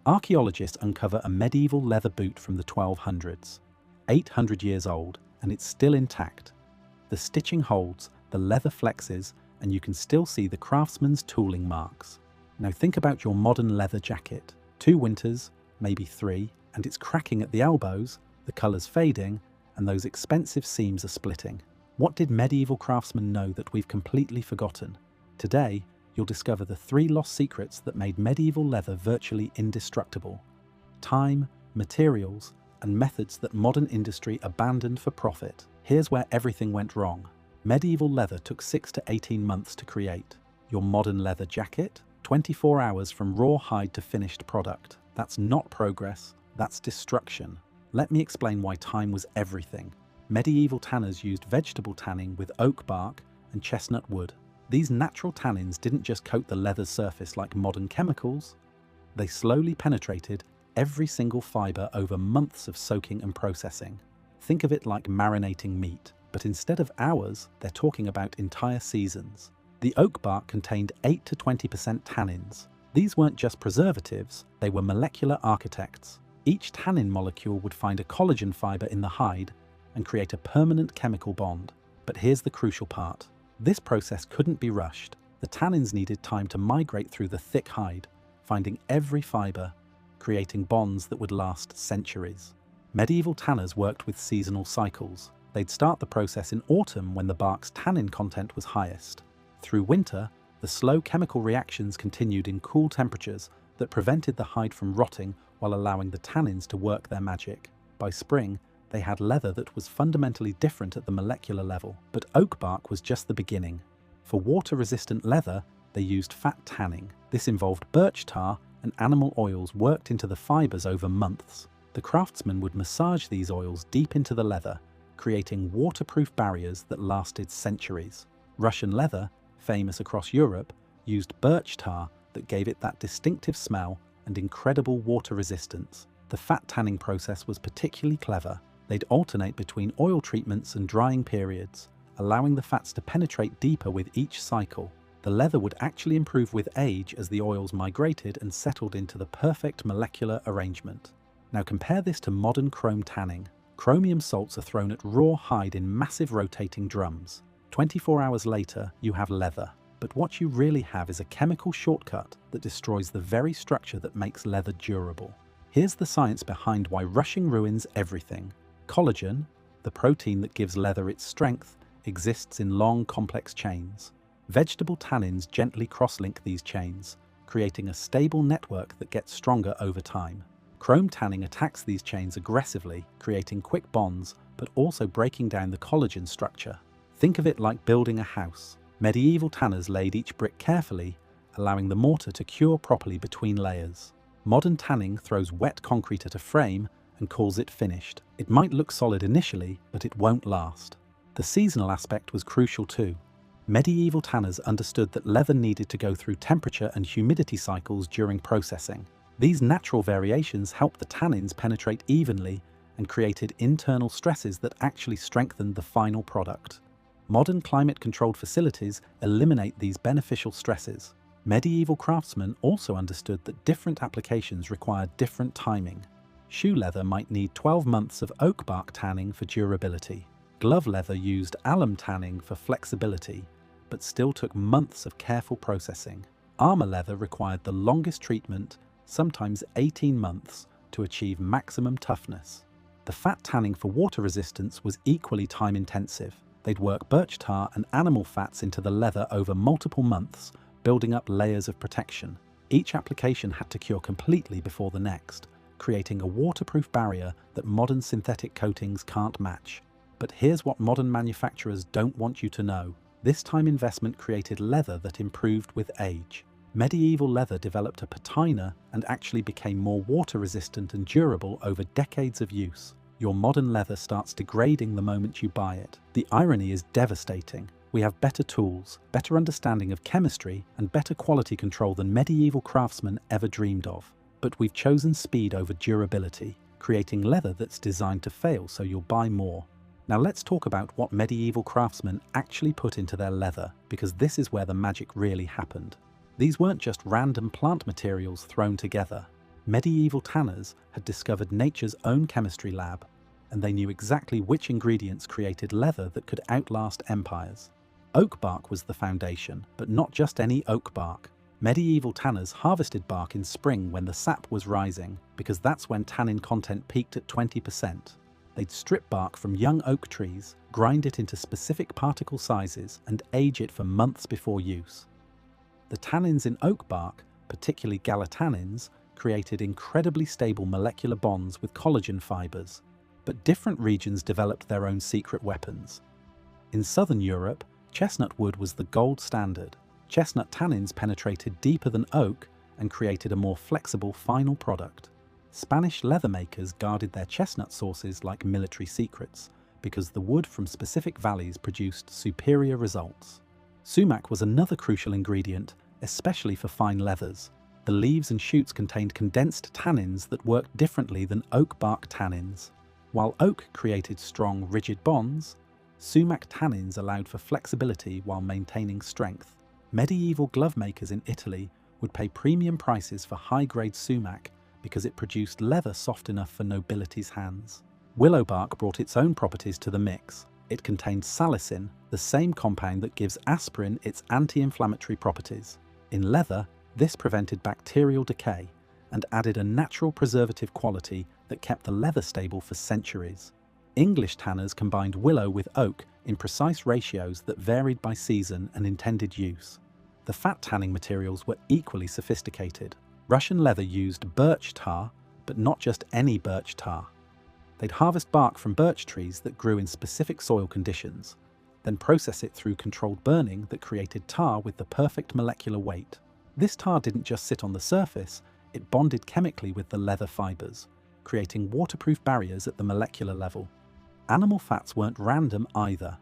Archaeologists uncover a medieval leather boot from the 1200s, 800 years old, and it's still intact. The stitching holds, the leather flexes, and you can still see the craftsman's tooling marks. Now think about your modern leather jacket. 2 winters, maybe 3, and it's cracking at the elbows, the colour's fading, and those expensive seams are splitting. What did medieval craftsmen know that we've completely forgotten? Today, you'll discover the 3 lost secrets that made medieval leather virtually indestructible. Time, materials, and methods that modern industry abandoned for profit. Here's where everything went wrong. Medieval leather took 6 to 18 months to create. Your modern leather jacket? 24 hours from raw hide to finished product. That's not progress, that's destruction. Let me explain why time was everything. Medieval tanners used vegetable tanning with oak bark and chestnut wood. These natural tannins didn't just coat the leather's surface like modern chemicals. They slowly penetrated every single fibre over months of soaking and processing. Think of it like marinating meat, but instead of hours, they're talking about entire seasons. The oak bark contained 8 to 20% tannins. These weren't just preservatives, they were molecular architects. Each tannin molecule would find a collagen fibre in the hide and create a permanent chemical bond. But here's the crucial part. This process couldn't be rushed. The tannins needed time to migrate through the thick hide, finding every fibre, creating bonds that would last centuries. Medieval tanners worked with seasonal cycles. They'd start the process in autumn when the bark's tannin content was highest. Through winter, the slow chemical reactions continued in cool temperatures that prevented the hide from rotting while allowing the tannins to work their magic. By spring, they had leather that was fundamentally different at the molecular level, but oak bark was just the beginning. For water-resistant leather, they used fat tanning. This involved birch tar and animal oils worked into the fibers over months. The craftsmen would massage these oils deep into the leather, creating waterproof barriers that lasted centuries. Russian leather, famous across Europe, used birch tar that gave it that distinctive smell and incredible water resistance. The fat tanning process was particularly clever. They'd alternate between oil treatments and drying periods, allowing the fats to penetrate deeper with each cycle. The leather would actually improve with age as the oils migrated and settled into the perfect molecular arrangement. Now compare this to modern chrome tanning. Chromium salts are thrown at raw hide in massive rotating drums. 24 hours later, you have leather. But what you really have is a chemical shortcut that destroys the very structure that makes leather durable. Here's the science behind why rushing ruins everything. Collagen, the protein that gives leather its strength, exists in long, complex chains. Vegetable tannins gently cross-link these chains, creating a stable network that gets stronger over time. Chrome tanning attacks these chains aggressively, creating quick bonds, but also breaking down the collagen structure. Think of it like building a house. Medieval tanners laid each brick carefully, allowing the mortar to cure properly between layers. Modern tanning throws wet concrete at a frame and calls it finished. It might look solid initially, but it won't last. The seasonal aspect was crucial too. Medieval tanners understood that leather needed to go through temperature and humidity cycles during processing. These natural variations helped the tannins penetrate evenly and created internal stresses that actually strengthened the final product. Modern climate-controlled facilities eliminate these beneficial stresses. Medieval craftsmen also understood that different applications required different timing. Shoe leather might need 12 months of oak bark tanning for durability. Glove leather used alum tanning for flexibility, but still took months of careful processing. Armor leather required the longest treatment, sometimes 18 months, to achieve maximum toughness. The fat tanning for water resistance was equally time-intensive. They'd work birch tar and animal fats into the leather over multiple months, building up layers of protection. Each application had to cure completely before the next, creating a waterproof barrier that modern synthetic coatings can't match. But here's what modern manufacturers don't want you to know. This time investment created leather that improved with age. Medieval leather developed a patina and actually became more water-resistant and durable over decades of use. Your modern leather starts degrading the moment you buy it. The irony is devastating. We have better tools, better understanding of chemistry, and better quality control than medieval craftsmen ever dreamed of. But we've chosen speed over durability, creating leather that's designed to fail so you'll buy more. Now let's talk about what medieval craftsmen actually put into their leather, because this is where the magic really happened. These weren't just random plant materials thrown together. Medieval tanners had discovered nature's own chemistry lab, and they knew exactly which ingredients created leather that could outlast empires. Oak bark was the foundation, but not just any oak bark. Medieval tanners harvested bark in spring when the sap was rising, because that's when tannin content peaked at 20%. They'd strip bark from young oak trees, grind it into specific particle sizes, and age it for months before use. The tannins in oak bark, particularly gallatannins, created incredibly stable molecular bonds with collagen fibers. But different regions developed their own secret weapons. In southern Europe, chestnut wood was the gold standard. Chestnut tannins penetrated deeper than oak and created a more flexible final product. Spanish leather makers guarded their chestnut sources like military secrets, because the wood from specific valleys produced superior results. Sumac was another crucial ingredient, especially for fine leathers. The leaves and shoots contained condensed tannins that worked differently than oak bark tannins. While oak created strong, rigid bonds, sumac tannins allowed for flexibility while maintaining strength. Medieval glove makers in Italy would pay premium prices for high-grade sumac because it produced leather soft enough for nobility's hands. Willow bark brought its own properties to the mix. It contained salicin, the same compound that gives aspirin its anti-inflammatory properties. In leather, this prevented bacterial decay and added a natural preservative quality that kept the leather stable for centuries. English tanners combined willow with oak in precise ratios that varied by season and intended use. The fat tanning materials were equally sophisticated. Russian leather used birch tar, but not just any birch tar. They'd harvest bark from birch trees that grew in specific soil conditions, then process it through controlled burning that created tar with the perfect molecular weight. This tar didn't just sit on the surface, it bonded chemically with the leather fibers, creating waterproof barriers at the molecular level. Animal fats weren't random either.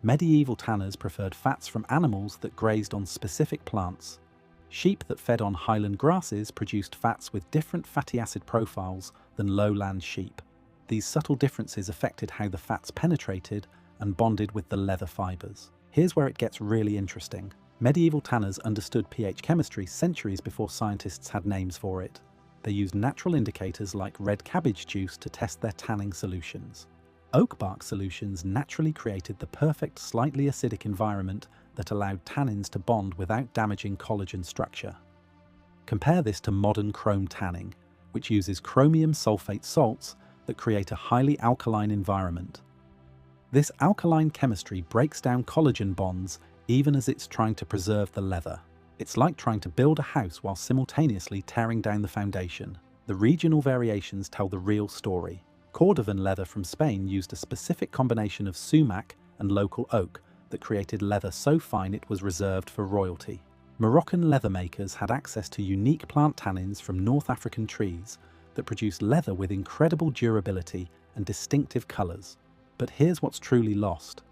Medieval tanners preferred fats from animals that grazed on specific plants. Sheep that fed on highland grasses produced fats with different fatty acid profiles than lowland sheep. These subtle differences affected how the fats penetrated and bonded with the leather fibers. Here's where it gets really interesting. Medieval tanners understood pH chemistry centuries before scientists had names for it. They used natural indicators like red cabbage juice to test their tanning solutions. Oak bark solutions naturally created the perfect, slightly acidic environment that allowed tannins to bond without damaging collagen structure. Compare this to modern chrome tanning, which uses chromium sulfate salts that create a highly alkaline environment. This alkaline chemistry breaks down collagen bonds even as it's trying to preserve the leather. It's like trying to build a house while simultaneously tearing down the foundation. The regional variations tell the real story. Cordovan leather from Spain used a specific combination of sumac and local oak that created leather so fine it was reserved for royalty. Moroccan leather makers had access to unique plant tannins from North African trees that produced leather with incredible durability and distinctive colours. But here's what's truly lost.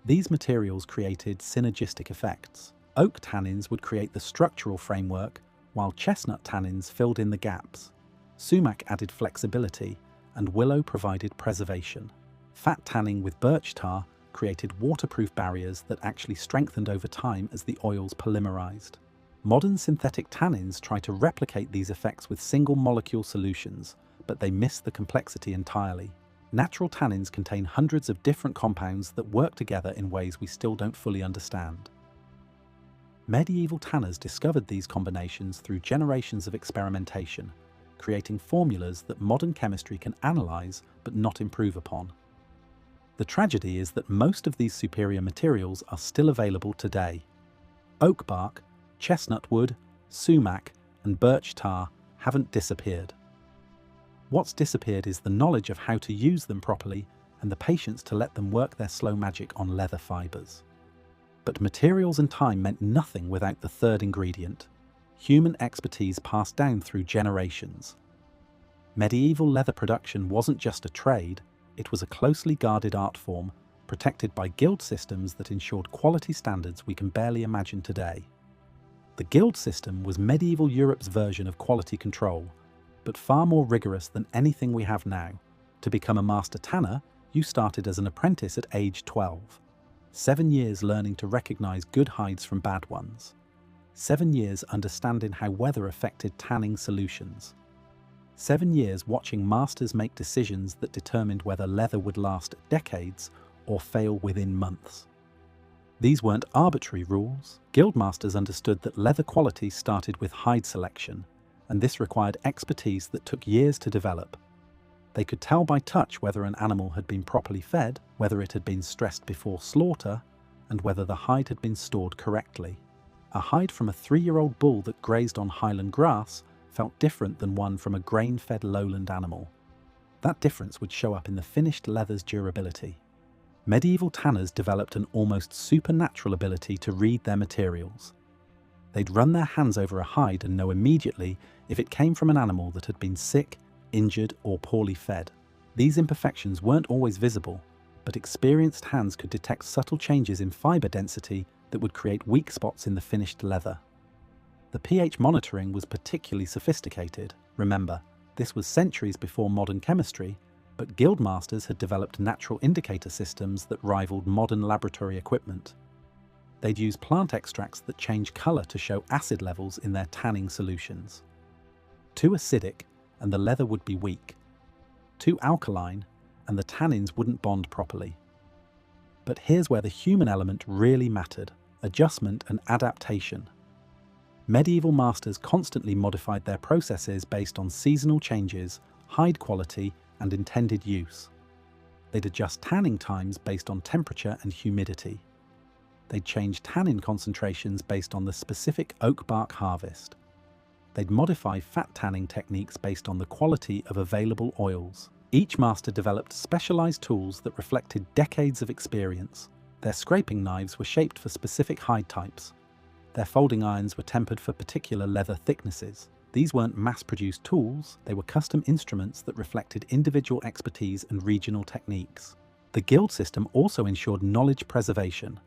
These materials created synergistic effects. Oak tannins would create the structural framework, while chestnut tannins filled in the gaps. Sumac added flexibility, and willow provided preservation. Fat tanning with birch tar created waterproof barriers that actually strengthened over time as the oils polymerized. Modern synthetic tannins try to replicate these effects with single-molecule solutions, but they miss the complexity entirely. Natural tannins contain hundreds of different compounds that work together in ways we still don't fully understand. Medieval tanners discovered these combinations through generations of experimentation, creating formulas that modern chemistry can analyze but not improve upon. The tragedy is that most of these superior materials are still available today. Oak bark, chestnut wood, sumac, and birch tar haven't disappeared. What's disappeared is the knowledge of how to use them properly and the patience to let them work their slow magic on leather fibers. But materials and time meant nothing without the third ingredient: human expertise passed down through generations. Medieval leather production wasn't just a trade, it was a closely guarded art form, protected by guild systems that ensured quality standards we can barely imagine today. The guild system was medieval Europe's version of quality control, but far more rigorous than anything we have now. To become a master tanner, you started as an apprentice at age 12. 7 years learning to recognize good hides from bad ones. 7 years understanding how weather affected tanning solutions. 7 years watching masters make decisions that determined whether leather would last decades or fail within months. These weren't arbitrary rules. Guildmasters understood that leather quality started with hide selection, and this required expertise that took years to develop. They could tell by touch whether an animal had been properly fed, whether it had been stressed before slaughter, and whether the hide had been stored correctly. A hide from a 3-year-old bull that grazed on highland grass felt different than one from a grain-fed lowland animal. That difference would show up in the finished leather's durability. Medieval tanners developed an almost supernatural ability to read their materials. They'd run their hands over a hide and know immediately if it came from an animal that had been sick, injured, or poorly fed. These imperfections weren't always visible, but experienced hands could detect subtle changes in fiber density that would create weak spots in the finished leather. The pH monitoring was particularly sophisticated. Remember, this was centuries before modern chemistry, but guildmasters had developed natural indicator systems that rivaled modern laboratory equipment. They'd use plant extracts that change colour to show acid levels in their tanning solutions. Too acidic, and the leather would be weak. Too alkaline, and the tannins wouldn't bond properly. But here's where the human element really mattered: adjustment and adaptation. Medieval masters constantly modified their processes based on seasonal changes, hide quality, and intended use. They'd adjust tanning times based on temperature and humidity. They'd change tannin concentrations based on the specific oak bark harvest. They'd modify fat tanning techniques based on the quality of available oils. Each master developed specialized tools that reflected decades of experience. Their scraping knives were shaped for specific hide types. Their folding irons were tempered for particular leather thicknesses. These weren't mass-produced tools, they were custom instruments that reflected individual expertise and regional techniques. The guild system also ensured knowledge preservation.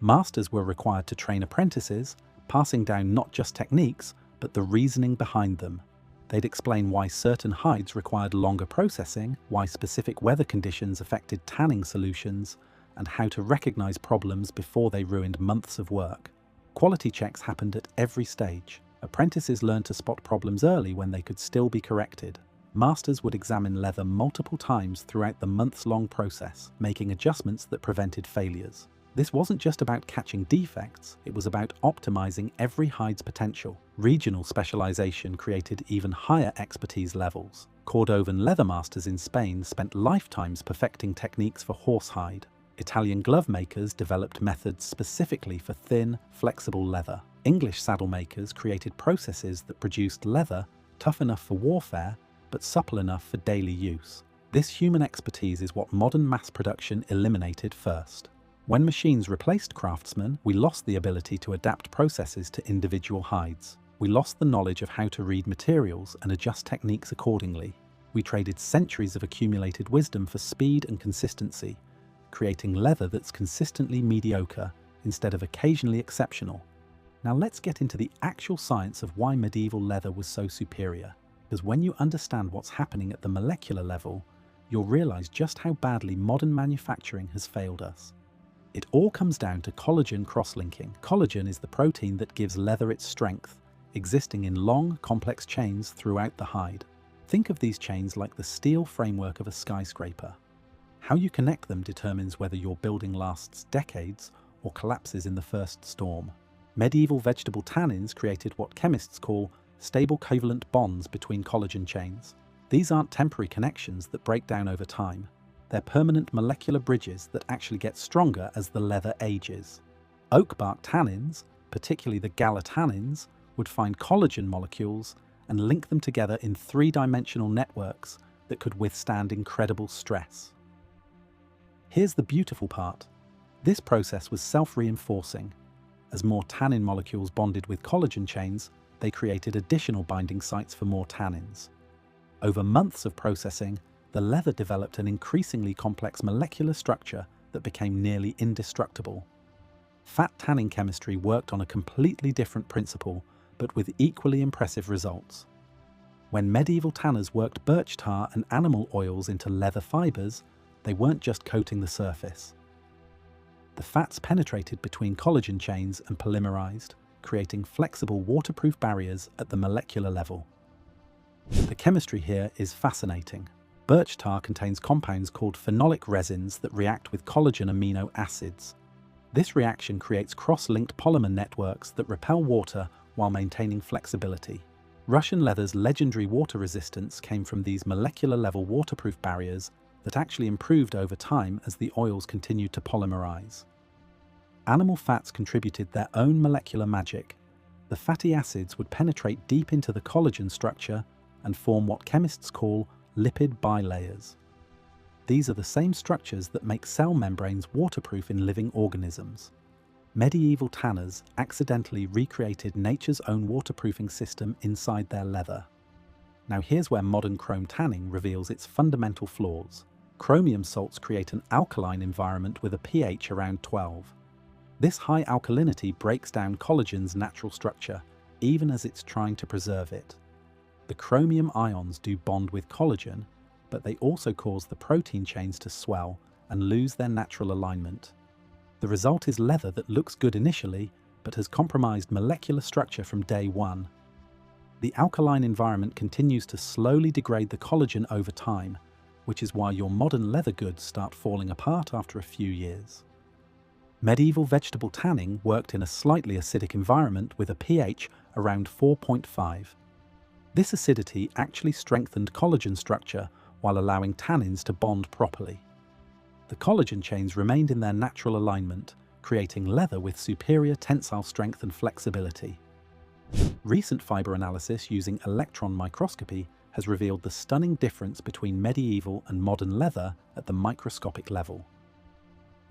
Masters were required to train apprentices, passing down not just techniques, but the reasoning behind them. They'd explain why certain hides required longer processing, why specific weather conditions affected tanning solutions, and how to recognize problems before they ruined months of work. Quality checks happened at every stage. Apprentices learned to spot problems early when they could still be corrected. Masters would examine leather multiple times throughout the months-long process, making adjustments that prevented failures. This wasn't just about catching defects, it was about optimizing every hide's potential. Regional specialization created even higher expertise levels. Cordovan leather masters in Spain spent lifetimes perfecting techniques for horsehide. Italian glove makers developed methods specifically for thin, flexible leather. English saddle makers created processes that produced leather tough enough for warfare, but supple enough for daily use. This human expertise is what modern mass production eliminated first. When machines replaced craftsmen, we lost the ability to adapt processes to individual hides. We lost the knowledge of how to read materials and adjust techniques accordingly. We traded centuries of accumulated wisdom for speed and consistency, creating leather that's consistently mediocre instead of occasionally exceptional. Now let's get into the actual science of why medieval leather was so superior. Because when you understand what's happening at the molecular level, you'll realize just how badly modern manufacturing has failed us. It all comes down to collagen cross-linking. Collagen is the protein that gives leather its strength, existing in long, complex chains throughout the hide. Think of these chains like the steel framework of a skyscraper. How you connect them determines whether your building lasts decades or collapses in the first storm. Medieval vegetable tannins created what chemists call stable covalent bonds between collagen chains. These aren't temporary connections that break down over time. They're permanent molecular bridges that actually get stronger as the leather ages. Oak bark tannins, particularly the gallatannins, would find collagen molecules and link them together in three-dimensional networks that could withstand incredible stress. Here's the beautiful part. This process was self-reinforcing. As more tannin molecules bonded with collagen chains, they created additional binding sites for more tannins. Over months of processing, the leather developed an increasingly complex molecular structure that became nearly indestructible. Fat tanning chemistry worked on a completely different principle, but with equally impressive results. When medieval tanners worked birch tar and animal oils into leather fibers, they weren't just coating the surface. The fats penetrated between collagen chains and polymerized, creating flexible waterproof barriers at the molecular level. The chemistry here is fascinating. Birch tar contains compounds called phenolic resins that react with collagen amino acids. This reaction creates cross-linked polymer networks that repel water while maintaining flexibility. Russian leather's legendary water resistance came from these molecular-level waterproof barriers that actually improved over time as the oils continued to polymerize. Animal fats contributed their own molecular magic. The fatty acids would penetrate deep into the collagen structure and form what chemists call lipid bilayers. These are the same structures that make cell membranes waterproof in living organisms. Medieval tanners accidentally recreated nature's own waterproofing system inside their leather. Now here's where modern chrome tanning reveals its fundamental flaws. Chromium salts create an alkaline environment with a pH around 12. This high alkalinity breaks down collagen's natural structure, even as it's trying to preserve it. The chromium ions do bond with collagen, but they also cause the protein chains to swell and lose their natural alignment. The result is leather that looks good initially, but has compromised molecular structure from day one. The alkaline environment continues to slowly degrade the collagen over time, which is why your modern leather goods start falling apart after a few years. Medieval vegetable tanning worked in a slightly acidic environment with a pH around 4.5. This acidity actually strengthened collagen structure while allowing tannins to bond properly. The collagen chains remained in their natural alignment, creating leather with superior tensile strength and flexibility. Recent fiber analysis using electron microscopy has revealed the stunning difference between medieval and modern leather at the microscopic level.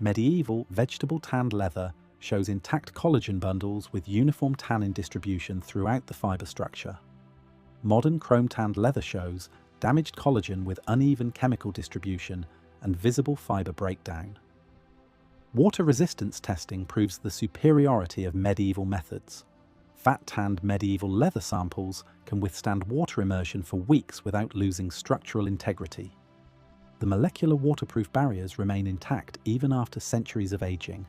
Medieval vegetable tanned leather shows intact collagen bundles with uniform tannin distribution throughout the fiber structure. Modern chrome tanned leather shows damaged collagen with uneven chemical distribution and visible fiber breakdown. Water resistance testing proves the superiority of medieval methods. Fat-tanned medieval leather samples can withstand water immersion for weeks without losing structural integrity. The molecular waterproof barriers remain intact even after centuries of aging.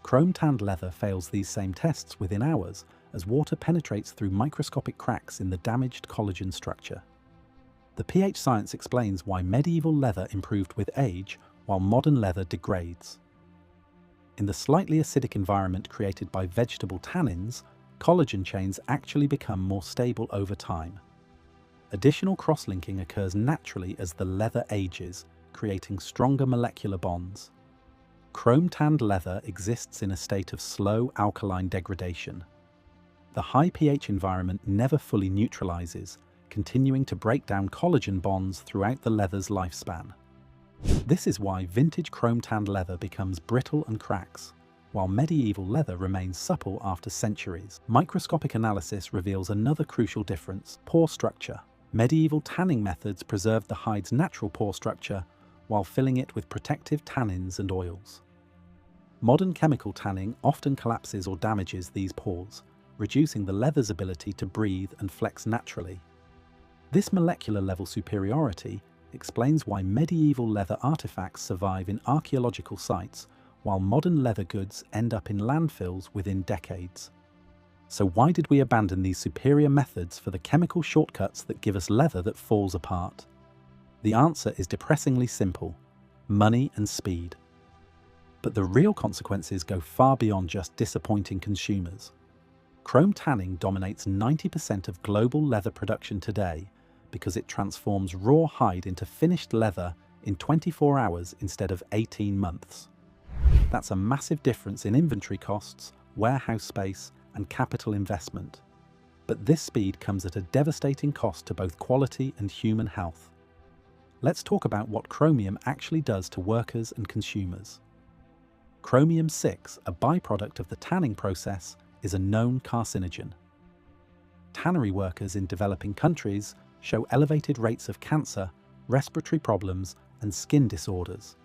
Chrome-tanned leather fails these same tests within hours as water penetrates through microscopic cracks in the damaged collagen structure. The pH science explains why medieval leather improved with age while modern leather degrades. In the slightly acidic environment created by vegetable tannins, collagen chains actually become more stable over time. Additional cross-linking occurs naturally as the leather ages, creating stronger molecular bonds. Chrome-tanned leather exists in a state of slow alkaline degradation. The high pH environment never fully neutralizes, continuing to break down collagen bonds throughout the leather's lifespan. This is why vintage chrome-tanned leather becomes brittle and cracks, while medieval leather remains supple after centuries. Microscopic analysis reveals another crucial difference: pore structure. Medieval tanning methods preserved the hide's natural pore structure while filling it with protective tannins and oils. Modern chemical tanning often collapses or damages these pores, reducing the leather's ability to breathe and flex naturally. This molecular level superiority explains why medieval leather artifacts survive in archaeological sites, while modern leather goods end up in landfills within decades. So why did we abandon these superior methods for the chemical shortcuts that give us leather that falls apart? The answer is depressingly simple: money and speed. But the real consequences go far beyond just disappointing consumers. Chrome tanning dominates 90% of global leather production today because it transforms raw hide into finished leather in 24 hours instead of 18 months. That's a massive difference in inventory costs, warehouse space, and capital investment. But this speed comes at a devastating cost to both quality and human health. Let's talk about what chromium actually does to workers and consumers. Chromium-6, a byproduct of the tanning process, is a known carcinogen. Tannery workers in developing countries show elevated rates of cancer, respiratory problems, and skin disorders.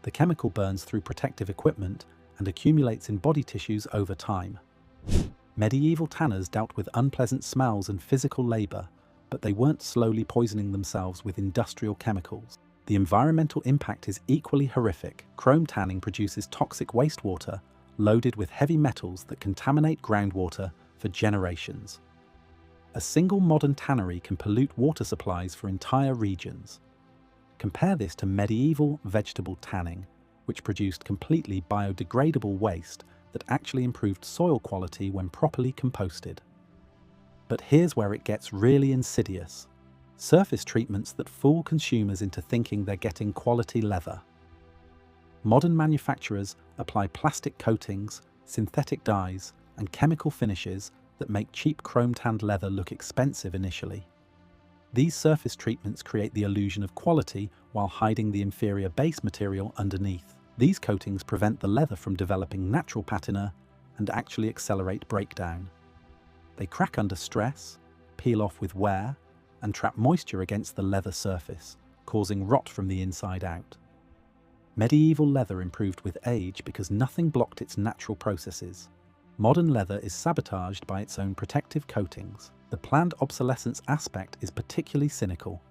The chemical burns through protective equipment and accumulates in body tissues over time. Medieval tanners dealt with unpleasant smells and physical labor, but they weren't slowly poisoning themselves with industrial chemicals. The environmental impact is equally horrific. Chrome tanning produces toxic wastewater loaded with heavy metals that contaminate groundwater for generations. A single modern tannery can pollute water supplies for entire regions. Compare this to medieval vegetable tanning, which produced completely biodegradable waste that actually improved soil quality when properly composted. But here's where it gets really insidious. Surface treatments that fool consumers into thinking they're getting quality leather. Modern manufacturers apply plastic coatings, synthetic dyes, and chemical finishes that make cheap chrome-tanned leather look expensive initially. These surface treatments create the illusion of quality while hiding the inferior base material underneath. These coatings prevent the leather from developing natural patina and actually accelerate breakdown. They crack under stress, peel off with wear, and trap moisture against the leather surface, causing rot from the inside out. Medieval leather improved with age because nothing blocked its natural processes. Modern leather is sabotaged by its own protective coatings. The planned obsolescence aspect is particularly cynical.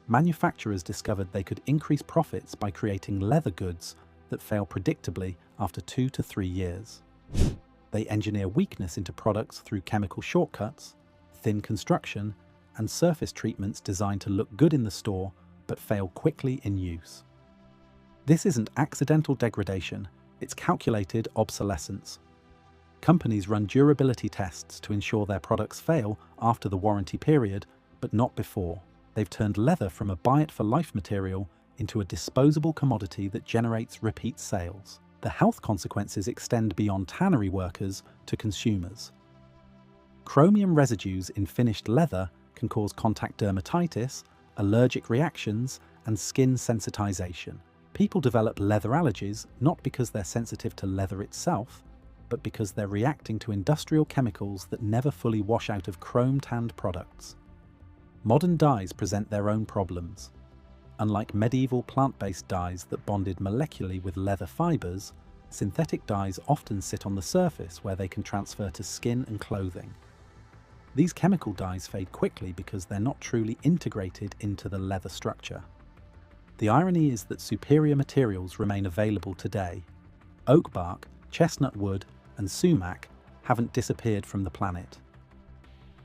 Manufacturers discovered they could increase profits by creating leather goods that fail predictably after 2 to 3 years. They engineer weakness into products through chemical shortcuts, thin construction, and surface treatments designed to look good in the store but fail quickly in use. This isn't accidental degradation, it's calculated obsolescence. Companies run durability tests to ensure their products fail after the warranty period, but not before. They've turned leather from a buy-it-for-life material into a disposable commodity that generates repeat sales. The health consequences extend beyond tannery workers to consumers. Chromium residues in finished leather can cause contact dermatitis, allergic reactions, and skin sensitization. People develop leather allergies not because they're sensitive to leather itself, but because they're reacting to industrial chemicals that never fully wash out of chrome-tanned products. Modern dyes present their own problems. Unlike medieval plant-based dyes that bonded molecularly with leather fibers, synthetic dyes often sit on the surface where they can transfer to skin and clothing. These chemical dyes fade quickly because they're not truly integrated into the leather structure. The irony is that superior materials remain available today. Oak bark, chestnut wood, and sumac haven't disappeared from the planet.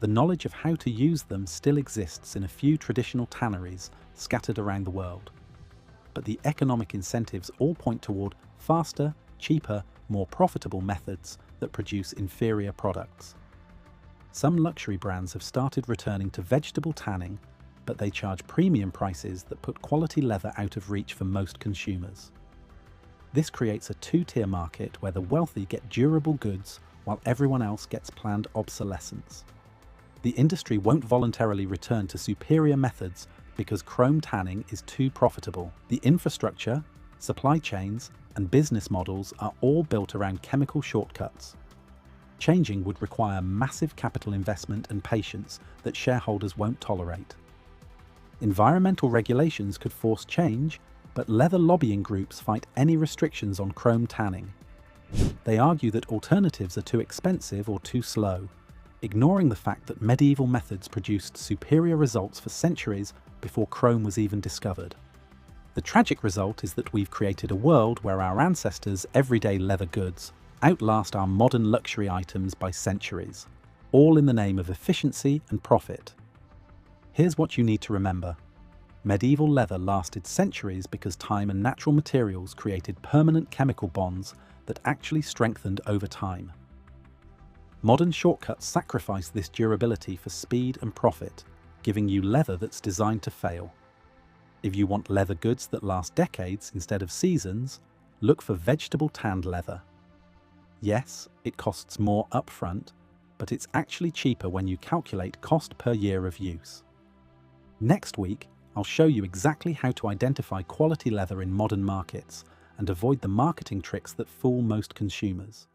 The knowledge of how to use them still exists in a few traditional tanneries scattered around the world. But the economic incentives all point toward faster, cheaper, more profitable methods that produce inferior products. Some luxury brands have started returning to vegetable tanning, but they charge premium prices that put quality leather out of reach for most consumers. This creates a two-tier market where the wealthy get durable goods while everyone else gets planned obsolescence. The industry won't voluntarily return to superior methods because chrome tanning is too profitable. The infrastructure, supply chains, and business models are all built around chemical shortcuts. Changing would require massive capital investment and patience that shareholders won't tolerate. Environmental regulations could force change, but leather lobbying groups fight any restrictions on chrome tanning. They argue that alternatives are too expensive or too slow, ignoring the fact that medieval methods produced superior results for centuries before chrome was even discovered. The tragic result is that we've created a world where our ancestors' everyday leather goods outlast our modern luxury items by centuries, all in the name of efficiency and profit. Here's what you need to remember. Medieval leather lasted centuries because time and natural materials created permanent chemical bonds that actually strengthened over time. Modern shortcuts sacrifice this durability for speed and profit, giving you leather that's designed to fail. If you want leather goods that last decades instead of seasons, look for vegetable tanned leather. Yes, it costs more upfront, but it's actually cheaper when you calculate cost per year of use. Next week, I'll show you exactly how to identify quality leather in modern markets and avoid the marketing tricks that fool most consumers.